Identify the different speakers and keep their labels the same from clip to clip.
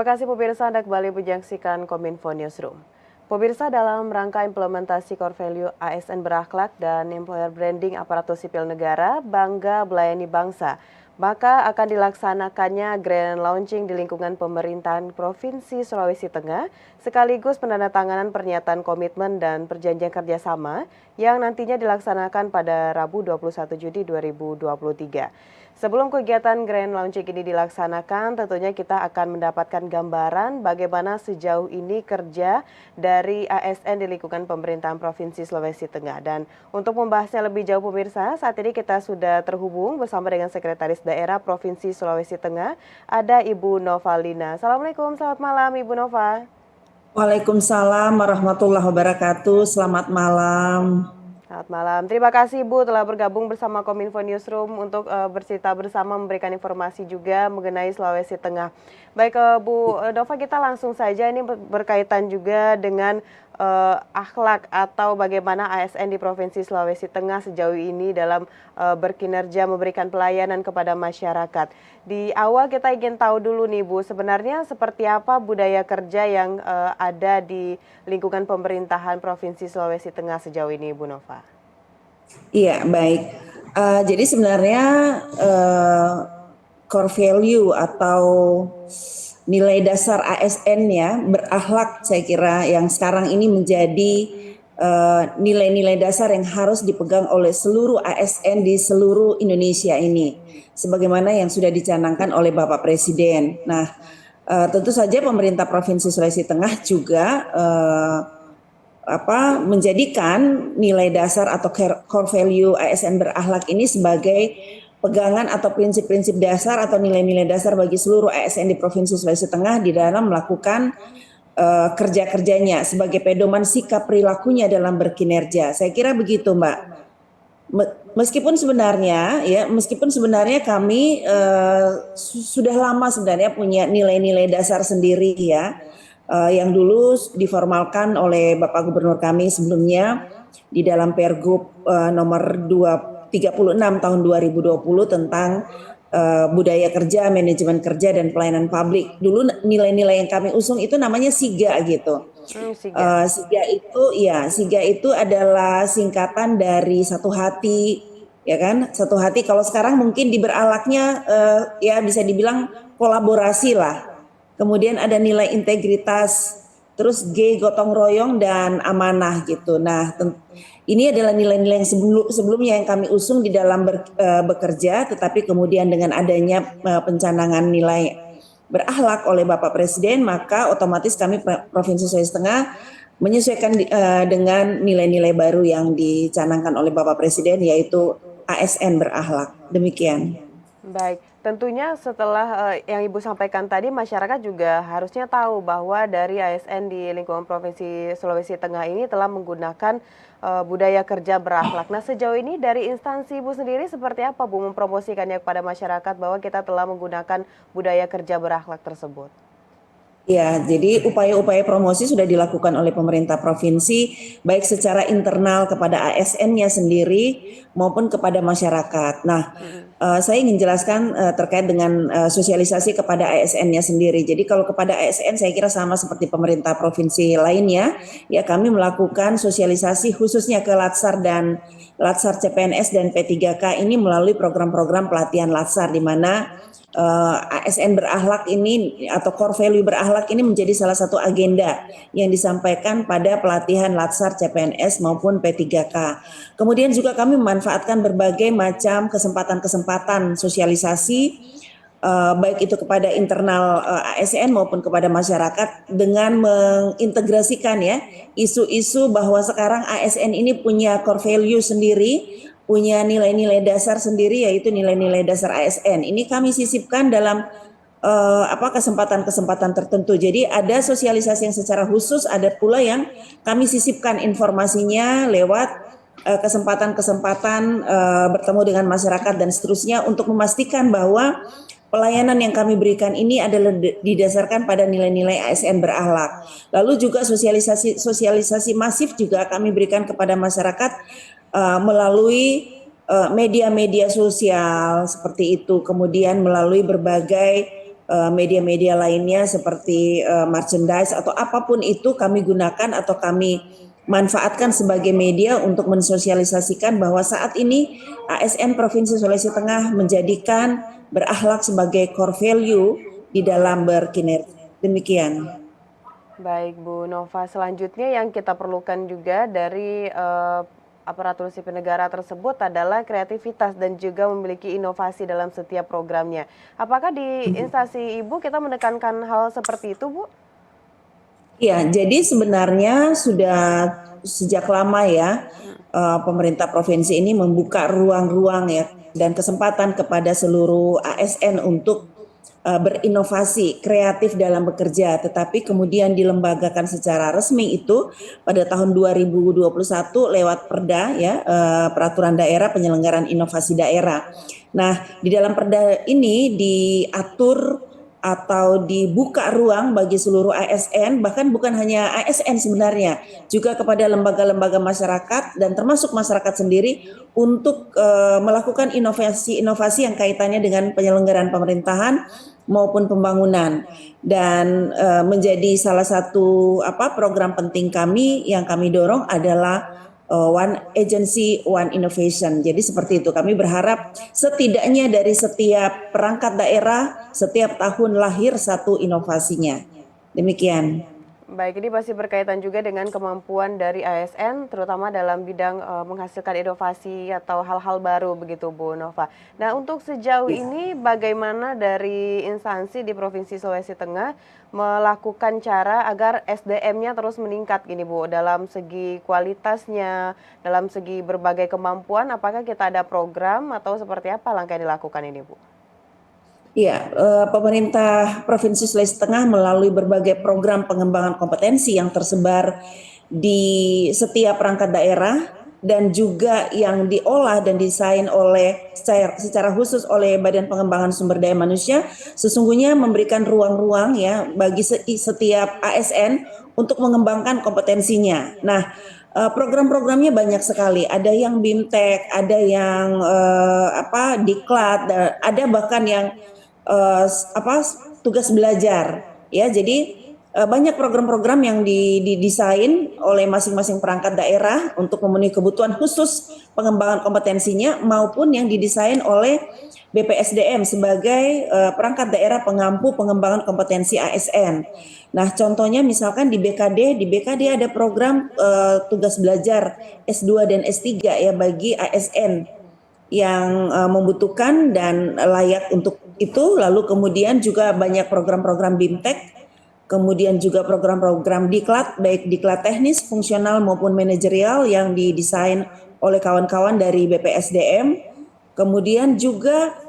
Speaker 1: kasih pemirsa, Anda kembali menyaksikan Kominfo Newsroom. Pemirsa, dalam rangka implementasi core value ASN berakhlak dan employer branding aparatur sipil negara Bangga Melayani Bangsa, maka akan dilaksanakannya grand launching di lingkungan pemerintahan Provinsi Sulawesi Tengah, sekaligus penandatanganan pernyataan komitmen dan perjanjian kerjasama yang nantinya dilaksanakan pada Rabu 21 Juni 2023. Sebelum kegiatan grand launching ini dilaksanakan, tentunya kita akan mendapatkan gambaran bagaimana sejauh ini kerja dari ASN di lingkungan pemerintahan Provinsi Sulawesi Tengah. Dan untuk membahasnya lebih jauh pemirsa, saat ini kita sudah terhubung bersama dengan Sekretaris Daerah Provinsi Sulawesi Tengah, ada Ibu Nova Lina. Assalamualaikum, selamat malam Ibu Nova.
Speaker 2: Waalaikumsalam warahmatullahi wabarakatuh. Selamat malam.
Speaker 1: Selamat malam. Terima kasih Bu telah bergabung bersama Kominfo Newsroom untuk bercerita bersama, memberikan informasi juga mengenai Sulawesi Tengah. Baik Bu Nova, kita langsung saja ini berkaitan juga dengan akhlak atau bagaimana ASN di Provinsi Sulawesi Tengah sejauh ini dalam berkinerja memberikan pelayanan kepada masyarakat. Di awal kita ingin tahu dulu nih Bu, sebenarnya seperti apa budaya kerja yang ada di lingkungan pemerintahan Provinsi Sulawesi Tengah sejauh ini Bu Nova?
Speaker 2: Iya, baik. Jadi sebenarnya core value atau nilai dasar ASN ya, berakhlak, saya kira yang sekarang ini menjadi nilai-nilai dasar yang harus dipegang oleh seluruh ASN di seluruh Indonesia ini, sebagaimana yang sudah dicanangkan oleh Bapak Presiden. Nah, tentu saja pemerintah Provinsi Sulawesi Tengah juga menjadikan nilai dasar atau core value ASN berakhlak ini sebagai pegangan atau prinsip-prinsip dasar atau nilai-nilai dasar bagi seluruh ASN di Provinsi Sulawesi Tengah di dalam melakukan kerja-kerjanya sebagai pedoman sikap perilakunya dalam berkinerja. Saya kira begitu, Mbak. Meskipun sebenarnya kami sudah lama sebenarnya punya nilai-nilai dasar sendiri ya, yang dulu diformalkan oleh Bapak Gubernur kami sebelumnya di dalam Pergub nomor 36 tahun 2020 tentang budaya kerja, manajemen kerja dan pelayanan publik. Dulu nilai-nilai yang kami usung itu namanya SIGA gitu. SIGA itu adalah singkatan dari satu hati, ya kan? Satu hati. Kalau sekarang mungkin di berakhlaknya ya bisa dibilang kolaborasi lah. Kemudian ada nilai integritas, terus G, gotong royong dan amanah gitu. Nah, ini adalah nilai-nilai yang sebelumnya yang kami usung di dalam bekerja, tetapi kemudian dengan adanya pencanangan nilai berakhlak oleh Bapak Presiden, maka otomatis kami Provinsi Sulawesi Tengah menyesuaikan dengan nilai-nilai baru yang dicanangkan oleh Bapak Presiden, yaitu ASN berakhlak. Demikian.
Speaker 1: Baik, tentunya setelah yang Ibu sampaikan tadi, masyarakat juga harusnya tahu bahwa dari ASN di lingkungan Provinsi Sulawesi Tengah ini telah menggunakan budaya kerja berakhlak. Nah, sejauh ini dari instansi Ibu sendiri seperti apa Bu mempromosikannya kepada masyarakat bahwa kita telah menggunakan budaya kerja berakhlak tersebut?
Speaker 2: Ya, jadi upaya-upaya promosi sudah dilakukan oleh pemerintah provinsi, baik secara internal kepada ASN-nya sendiri maupun kepada masyarakat. Nah, saya ingin jelaskan terkait dengan sosialisasi kepada ASN-nya sendiri. Jadi kalau kepada ASN saya kira sama seperti pemerintah provinsi lainnya, ya kami melakukan sosialisasi khususnya ke Latsar dan Latsar CPNS dan P3K ini melalui program-program pelatihan Latsar di mana ASN berakhlak ini atau core value berakhlak ini menjadi salah satu agenda yang disampaikan pada pelatihan Latsar CPNS maupun P3K. Kemudian juga kami memanfaatkan berbagai macam kesempatan-kesempatan sosialisasi baik itu kepada internal ASN maupun kepada masyarakat dengan mengintegrasikan ya isu-isu bahwa sekarang ASN ini punya core value sendiri, punya nilai-nilai dasar sendiri yaitu nilai-nilai dasar ASN. Ini kami sisipkan dalam kesempatan-kesempatan tertentu. Jadi ada sosialisasi yang secara khusus, ada pula yang kami sisipkan informasinya lewat kesempatan-kesempatan bertemu dengan masyarakat dan seterusnya untuk memastikan bahwa pelayanan yang kami berikan ini adalah didasarkan pada nilai-nilai ASN berakhlak. Lalu juga sosialisasi masif juga kami berikan kepada masyarakat melalui media-media sosial seperti itu, kemudian melalui berbagai media-media lainnya seperti merchandise atau apapun itu kami gunakan atau kami manfaatkan sebagai media untuk mensosialisasikan bahwa saat ini ASN Provinsi Sulawesi Tengah menjadikan berakhlak sebagai core value di dalam berkinerja. Demikian.
Speaker 1: Baik Bu Nova, selanjutnya yang kita perlukan juga dari aparatur sipil negara tersebut adalah kreativitas dan juga memiliki inovasi dalam setiap programnya. Apakah di instansi Ibu kita menekankan hal seperti itu, Bu?
Speaker 2: Ya, jadi sebenarnya sudah sejak lama ya pemerintah provinsi ini membuka ruang-ruang ya dan kesempatan kepada seluruh ASN untuk berinovasi, kreatif dalam bekerja, tetapi kemudian dilembagakan secara resmi itu pada tahun 2021 lewat Perda ya, Peraturan Daerah Penyelenggaraan Inovasi Daerah. Nah, di dalam Perda ini diatur atau dibuka ruang bagi seluruh ASN, bahkan bukan hanya ASN sebenarnya, juga kepada lembaga-lembaga masyarakat dan termasuk masyarakat sendiri untuk melakukan inovasi-inovasi yang kaitannya dengan penyelenggaraan pemerintahan maupun pembangunan. Dan menjadi salah satu program penting kami yang kami dorong adalah One Agency, One Innovation. Jadi seperti itu, kami berharap setidaknya dari setiap perangkat daerah, setiap tahun lahir satu inovasinya. Demikian.
Speaker 1: Baik, ini masih berkaitan juga dengan kemampuan dari ASN, terutama dalam bidang menghasilkan inovasi atau hal-hal baru begitu Bu Nova. Nah, untuk sejauh ini bagaimana dari instansi di Provinsi Sulawesi Tengah melakukan cara agar SDM-nya terus meningkat gini Bu, dalam segi kualitasnya, dalam segi berbagai kemampuan, apakah kita ada program atau seperti apa langkah yang dilakukan ini Bu?
Speaker 2: Iya, pemerintah Provinsi Sulawesi Tengah melalui berbagai program pengembangan kompetensi yang tersebar di setiap perangkat daerah dan juga yang diolah dan desain oleh secara khusus oleh Badan Pengembangan Sumber Daya Manusia, sesungguhnya memberikan ruang-ruang ya bagi setiap ASN untuk mengembangkan kompetensinya. Nah, program-programnya banyak sekali. Ada yang BIMTEK, ada yang Diklat, ada bahkan yang apa tugas belajar ya. Jadi banyak program-program yang didesain oleh masing-masing perangkat daerah untuk memenuhi kebutuhan khusus pengembangan kompetensinya maupun yang didesain oleh BPSDM sebagai perangkat daerah pengampu pengembangan kompetensi ASN. Nah, contohnya misalkan di BKD ada program tugas belajar S2 dan S3 ya bagi ASN yang membutuhkan dan layak untuk itu. Lalu kemudian juga banyak program-program BIMTEK, kemudian juga program-program Diklat, baik Diklat teknis, fungsional maupun manajerial yang didesain oleh kawan-kawan dari BPSDM. Kemudian juga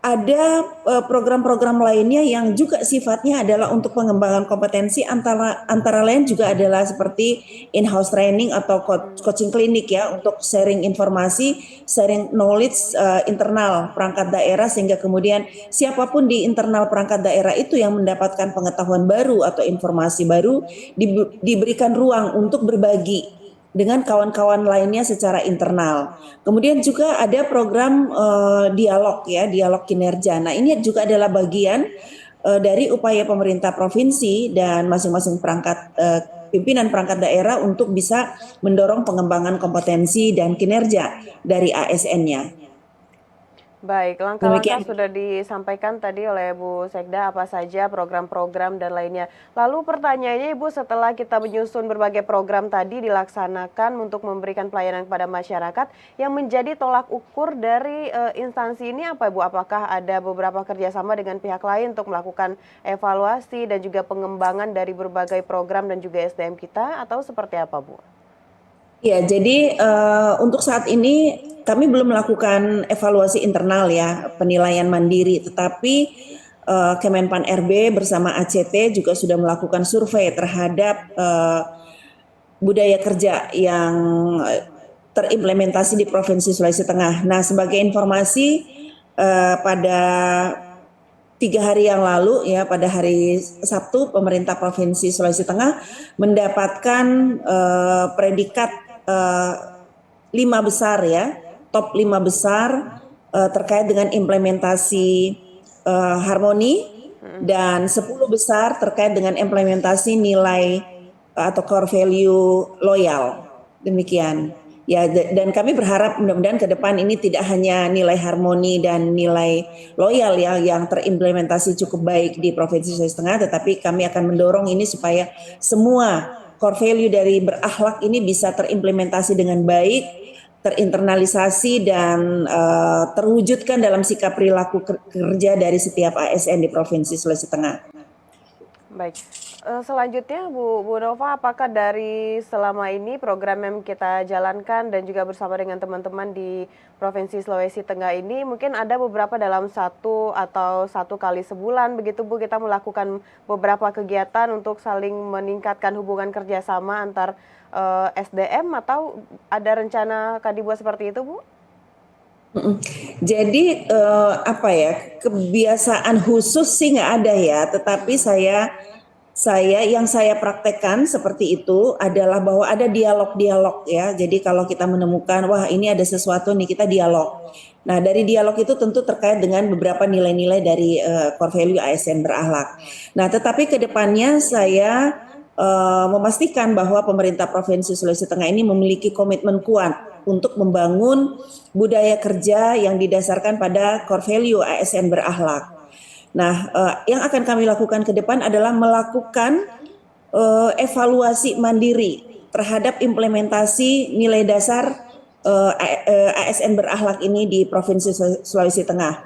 Speaker 2: ada program-program lainnya yang juga sifatnya adalah untuk pengembangan kompetensi, antara lain juga adalah seperti in-house training atau coaching klinik ya untuk sharing informasi, sharing knowledge internal perangkat daerah sehingga kemudian siapapun di internal perangkat daerah itu yang mendapatkan pengetahuan baru atau informasi baru diberikan ruang untuk berbagi dengan kawan-kawan lainnya secara internal. Kemudian juga ada program dialog ya, dialog kinerja. Nah, ini juga adalah bagian dari upaya pemerintah provinsi dan masing-masing pimpinan perangkat daerah untuk bisa mendorong pengembangan kompetensi dan kinerja dari ASN-nya.
Speaker 1: Baik, langkah-langkah sudah disampaikan tadi oleh Bu Sekda apa saja program-program dan lainnya. Lalu pertanyaannya Ibu, setelah kita menyusun berbagai program tadi dilaksanakan untuk memberikan pelayanan kepada masyarakat, yang menjadi tolak ukur dari instansi ini apa Ibu? Apakah ada beberapa kerjasama dengan pihak lain untuk melakukan evaluasi dan juga pengembangan dari berbagai program dan juga SDM kita atau seperti apa Bu?
Speaker 2: Ya, jadi untuk saat ini kami belum melakukan evaluasi internal ya, penilaian mandiri, tetapi Kemenpan RB bersama ACT juga sudah melakukan survei terhadap budaya kerja yang terimplementasi di Provinsi Sulawesi Tengah. Nah, sebagai informasi pada 3 hari yang lalu ya, pada hari Sabtu pemerintah Provinsi Sulawesi Tengah mendapatkan predikat 5 besar ya, top 5 besar terkait dengan implementasi harmoni dan 10 besar terkait dengan implementasi nilai atau core value loyal. Demikian. Ya, dan kami berharap mudah-mudahan ke depan ini tidak hanya nilai harmoni dan nilai loyal ya yang terimplementasi cukup baik di Provinsi Sulawesi Tengah, tetapi kami akan mendorong ini supaya semua core value dari berakhlak ini bisa terimplementasi dengan baik, terinternalisasi dan terwujudkan dalam sikap perilaku kerja dari setiap ASN di Provinsi Sulawesi Tengah.
Speaker 1: Baik, selanjutnya Bu Nova, apakah dari selama ini program yang kita jalankan dan juga bersama dengan teman-teman di Provinsi Sulawesi Tengah ini mungkin ada beberapa dalam satu kali sebulan begitu Bu, kita melakukan beberapa kegiatan untuk saling meningkatkan hubungan kerjasama antar SDM, atau ada rencana dibuat seperti itu Bu?
Speaker 2: Jadi apa ya, kebiasaan khusus sih nggak ada ya, tetapi yang saya praktekkan seperti itu adalah bahwa ada dialog-dialog ya. Jadi kalau kita menemukan wah ini ada sesuatu nih, kita dialog. Nah, dari dialog itu tentu terkait dengan beberapa nilai-nilai dari core value ASN berakhlak. Nah, tetapi ke depannya saya memastikan bahwa pemerintah Provinsi Sulawesi Tengah ini memiliki komitmen kuat untuk membangun budaya kerja yang didasarkan pada core value ASN berakhlak. Nah, yang akan kami lakukan ke depan adalah melakukan evaluasi mandiri terhadap implementasi nilai dasar ASN berakhlak ini di Provinsi Sulawesi Tengah.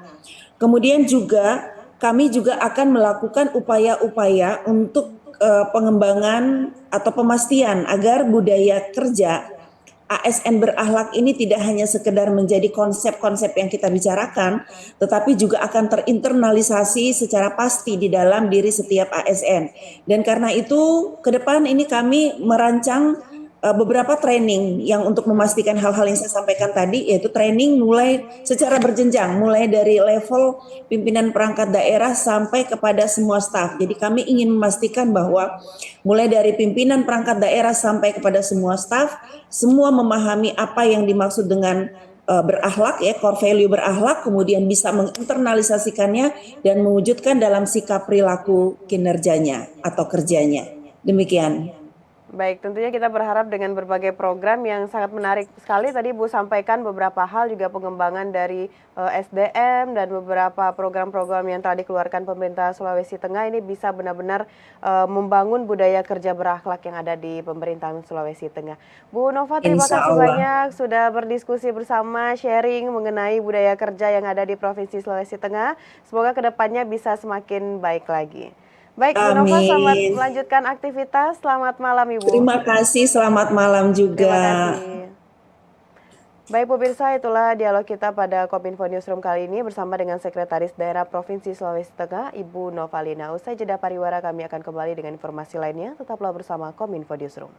Speaker 2: Kemudian juga kami juga akan melakukan upaya-upaya untuk pengembangan atau pemastian agar budaya kerja ASN berakhlak ini tidak hanya sekedar menjadi konsep-konsep yang kita bicarakan, tetapi juga akan terinternalisasi secara pasti di dalam diri setiap ASN. Dan karena itu ke depan ini kami merancang beberapa training yang untuk memastikan hal-hal yang saya sampaikan tadi, yaitu training mulai secara berjenjang, mulai dari level pimpinan perangkat daerah sampai kepada semua staf. Jadi kami ingin memastikan bahwa mulai dari pimpinan perangkat daerah sampai kepada semua staf, semua memahami apa yang dimaksud dengan berakhlak ya, core value berakhlak, kemudian bisa menginternalisasikannya dan mewujudkan dalam sikap perilaku kinerjanya atau kerjanya. Demikian.
Speaker 1: Baik, tentunya kita berharap dengan berbagai program yang sangat menarik sekali tadi Bu sampaikan beberapa hal, juga pengembangan dari SDM dan beberapa program-program yang telah dikeluarkan pemerintah Sulawesi Tengah ini bisa benar-benar membangun budaya kerja berakhlak yang ada di pemerintahan Sulawesi Tengah. Bu Nova, terima kasih banyak sudah berdiskusi bersama, sharing mengenai budaya kerja yang ada di Provinsi Sulawesi Tengah. Semoga kedepannya bisa semakin baik lagi. Baik, Bu Nova, selamat melanjutkan aktivitas. Selamat malam, Ibu.
Speaker 2: Terima kasih, selamat malam juga.
Speaker 1: Terima kasih. Baik pemirsa, itulah dialog kita pada Kominfo Newsroom kali ini bersama dengan Sekretaris Daerah Provinsi Sulawesi Tengah, Ibu Novalina. Usai jeda pariwara kami akan kembali dengan informasi lainnya. Tetaplah bersama Kominfo Newsroom.